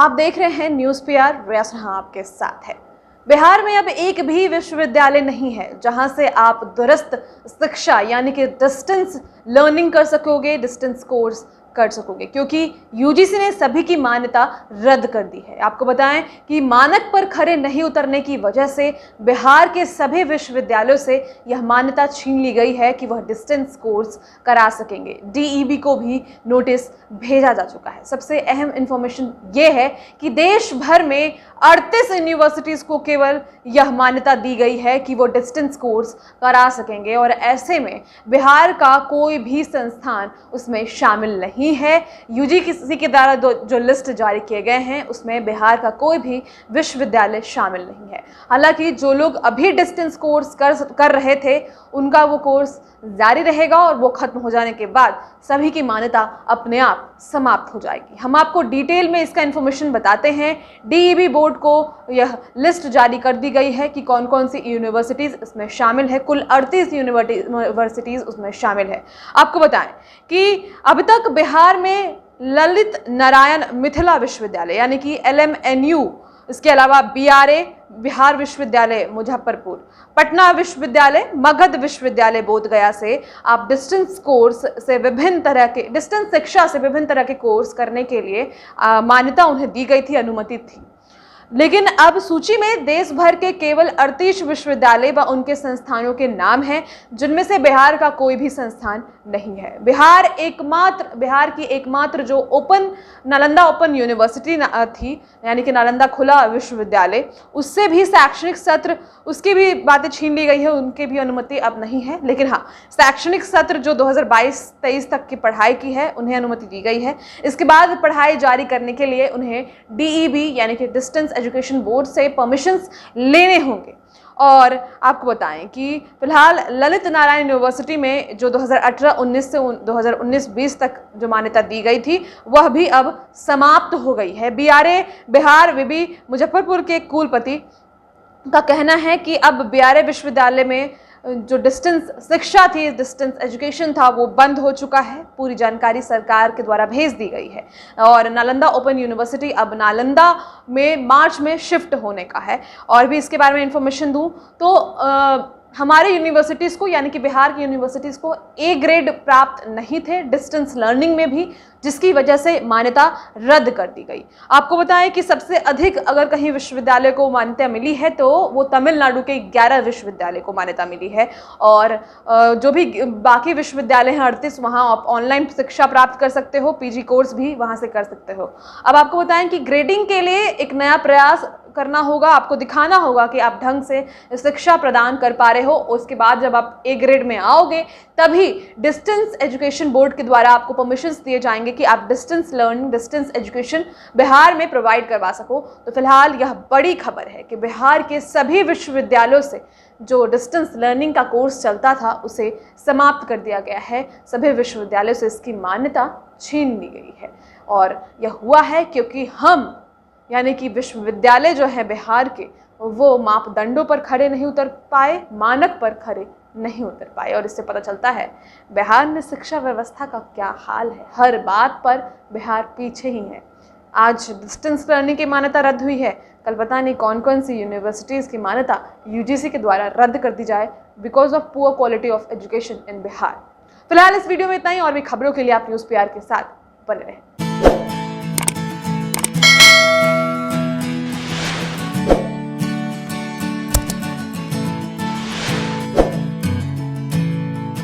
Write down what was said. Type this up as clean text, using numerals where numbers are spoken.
आप देख रहे हैं न्यूज़ पीआर, रिया सिन्हा आपके साथ है। बिहार में अब एक भी विश्वविद्यालय नहीं है जहां से आप दूरस्थ शिक्षा यानी कि डिस्टेंस लर्निंग कर सकोगे, डिस्टेंस कोर्स कर सकोगे, क्योंकि यूजीसी ने सभी की मान्यता रद्द कर दी है। आपको बताएं कि मानक पर खरे नहीं उतरने की वजह से बिहार के सभी विश्वविद्यालयों से यह मान्यता छीन ली गई है कि वह डिस्टेंस कोर्स करा सकेंगे। डीईबी को भी नोटिस भेजा जा चुका है। सबसे अहम इंफॉर्मेशन ये है कि देश भर में 38 यूनिवर्सिटीज़ को केवल यह मान्यता दी गई है कि वो डिस्टेंस कोर्स करा सकेंगे, और ऐसे में बिहार का कोई भी संस्थान उसमें शामिल नहीं है। यूजीसी के द्वारा जो लिस्ट जारी किए गए हैं उसमें बिहार का कोई भी विश्वविद्यालय शामिल नहीं है। हालांकि जो लोग अभी डिस्टेंस कोर्स कर रहे थे उनका वो कोर्स जारी रहेगा, और वो खत्म हो जाने के बाद सभी की मान्यता अपने आप समाप्त हो जाएगी। हम आपको डिटेल में इसका इन्फॉर्मेशन बताते हैं। डीईबी बोर्ड को यह लिस्ट जारी कर दी गई है कि कौन कौन सी यूनिवर्सिटीज़ इसमें शामिल है। कुल 38 यूनिवर्सिटीज़ उसमें शामिल है। आपको बताएं कि अब तक बिहार में ललित नारायण मिथिला विश्वविद्यालय यानी कि LMNU, इसके अलावा BRA बिहार विश्वविद्यालय मुजफ्फरपुर, पटना विश्वविद्यालय, मगध विश्वविद्यालय बोधगया से आप डिस्टेंस कोर्स से विभिन्न तरह के डिस्टेंस शिक्षा से विभिन्न तरह के कोर्स करने के लिए मान्यता उन्हें दी गई थी, अनुमति थी। लेकिन अब सूची में देश भर के केवल 38 विश्वविद्यालय व उनके संस्थानों के नाम हैं, जिनमें से बिहार का कोई भी संस्थान नहीं है। बिहार की एकमात्र जो नालंदा ओपन यूनिवर्सिटी थी, यानी कि नालंदा खुला विश्वविद्यालय, उससे भी शैक्षणिक सत्र, उसकी भी बातें छीन ली गई है, उनकी भी अनुमति अब नहीं है। लेकिन हाँ, शैक्षणिक सत्र जो 2022-23 तक की पढ़ाई की है उन्हें अनुमति दी गई है। इसके बाद पढ़ाई जारी करने के लिए उन्हें डीईबी यानी कि डिस्टेंस एजुकेशन बोर्ड से परमिशंस लेने होंगे। और आपको बताएं कि फिलहाल ललित नारायण यूनिवर्सिटी में जो 2018-19 से 2019-20 तक जो मान्यता दी गई थी वह भी अब समाप्त हो गई है। BRA बिहार विबी मुजफ्फरपुर के कुलपति का कहना है कि अब BRA विश्वविद्यालय में जो डिस्टेंस शिक्षा थी, डिस्टेंस एजुकेशन था, वो बंद हो चुका है। पूरी जानकारी सरकार के द्वारा भेज दी गई है, और नालंदा ओपन यूनिवर्सिटी अब नालंदा में मार्च में शिफ्ट होने का है। और भी इसके बारे में इंफॉर्मेशन दूं तो हमारे यूनिवर्सिटीज़ को यानी कि बिहार की यूनिवर्सिटीज़ को A ग्रेड प्राप्त नहीं थे डिस्टेंस लर्निंग में भी, जिसकी वजह से मान्यता रद्द कर दी गई। आपको बताएं कि सबसे अधिक अगर कहीं विश्वविद्यालय को मान्यता मिली है तो वो तमिलनाडु के 11 विश्वविद्यालय को मान्यता मिली है, और जो भी बाकी विश्वविद्यालय हैं 38, वहाँ आप ऑनलाइन शिक्षा प्राप्त कर सकते हो, PG कोर्स भी वहाँ से कर सकते हो। अब आपको बताएं कि ग्रेडिंग के लिए एक नया प्रयास करना होगा, आपको दिखाना होगा कि आप ढंग से शिक्षा प्रदान कर पा रहे हो। उसके बाद जब आप A ग्रेड में आओगे तभी डिस्टेंस एजुकेशन बोर्ड के द्वारा आपको परमिशंस दिए जाएंगे कि आप distance learning, distance education Bihar में प्रोवाइड करवा सको। तो फिलहाल यह बड़ी खबर है कि बिहार के सभी विश्वविद्यालयों से जो डिस्टेंस लर्निंग का कोर्स चलता था उसे समाप्त कर दिया गया है। सभी विश्वविद्यालयों से इसकी मान्यता छीन ली गई है, और यह हुआ है क्योंकि हम यानी कि विश्वविद्यालय जो है बिहार के, वो मापदंडों पर खड़े नहीं उतर पाए, मानक पर खड़े नहीं उतर पाए। और इससे पता चलता है बिहार में शिक्षा व्यवस्था का क्या हाल है। हर बात पर बिहार पीछे ही है। आज डिस्टेंस लर्निंग की मान्यता रद्द हुई है, कल पता नहीं कौन कौन सी यूनिवर्सिटीज़ की मान्यता यूजीसी के द्वारा रद्द कर दी जाए because of poor quality of education in Bihar. फिलहाल इस वीडियो में इतना ही, और भी खबरों के लिए आप न्यूज़ पीआर के साथ बने रहें।